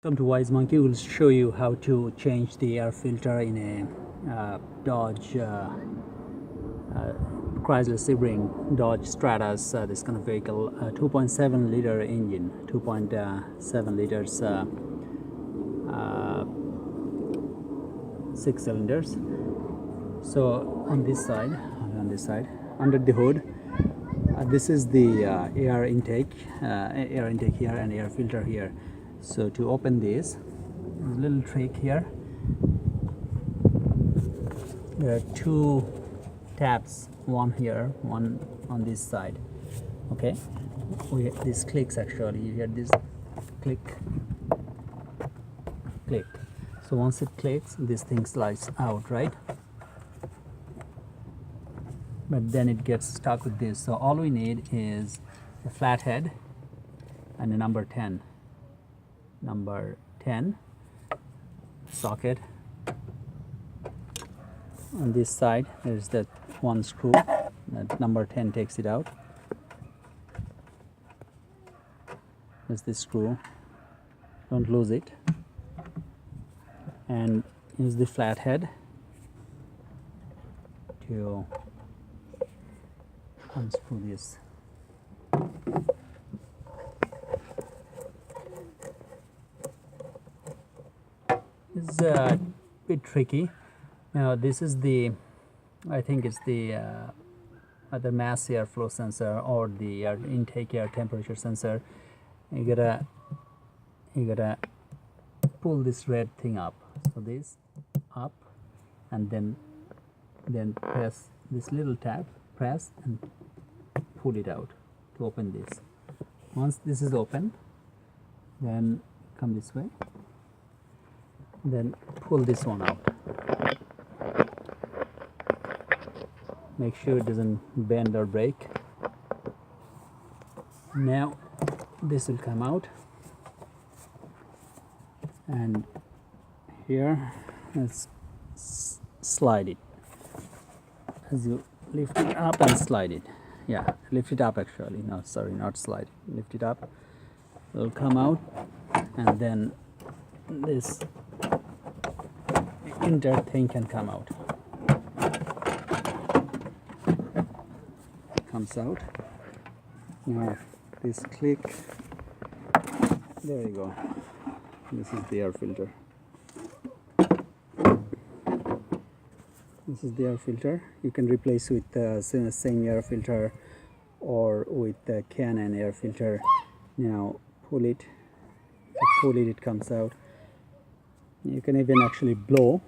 Welcome to Wise Monkey. We'll show you how to change the air filter in a Dodge Chrysler Sebring Dodge Stratus, this kind of vehicle, 2.7 liter engine, 2.7 liters, 6 cylinders. So on this side, under the hood, this is the air intake here and air filter here. So to open this, there's a little trick here. There are two tabs, one here, one on this side. Okay, this clicks actually. You hear this click. So once it clicks, this thing slides out, right? But then it gets stuck with this. So all we need is a flathead and a number 10 socket. On this side there's that one screw that number 10 takes it out. There's this screw, don't lose it, and use the flathead to unscrew this. It's a bit tricky. Now this is the, I think it's the either mass airflow sensor or the air intake air temperature sensor. You gotta pull this red thing up. So this up, and then press this little tab, press and pull it out to open this. Once this is open, then come this way. Then pull this one out. Make sure it doesn't bend or break. Now this will come out, and here let's slide it. As you lift it up and slide it. Yeah, lift it up actually. No, sorry, not slide. Lift it up. It will come out, and then this inter thing can come out. Comes out. Now this click. There you go. This is the air filter. This is the air filter. You can replace with the same air filter or with the Canon air filter. Now pull it. If you pull it, it comes out. You can even actually blow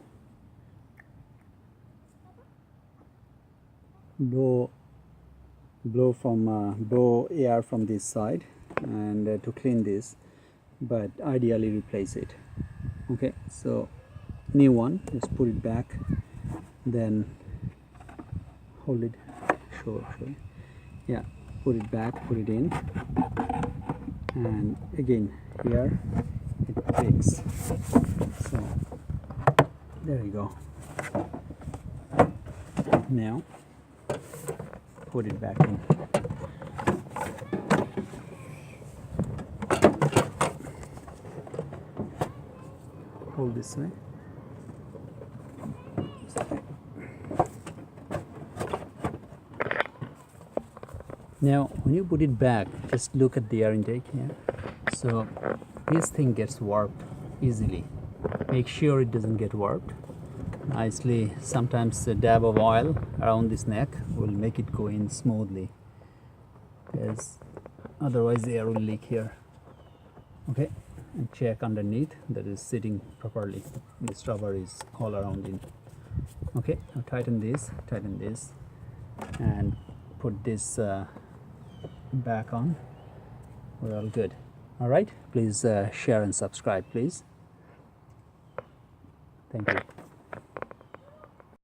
air from this side and to clean this, but ideally replace it. Okay, so new one, just put it back, then hold it, show yeah, put it back, put it in, and again here it clicks. So there you go. Now put it back in. Hold this way. Now when you put it back, just look at the air intake here. So this thing gets warped easily. Make sure it doesn't get warped. Nicely, sometimes a dab of oil around this neck will make it go in smoothly, because otherwise the air will leak here. Okay, and check underneath that is sitting properly. This rubber is all around in. Okay, now tighten this, and put this back on. We're all good. All right, please share and subscribe, please. Thank you.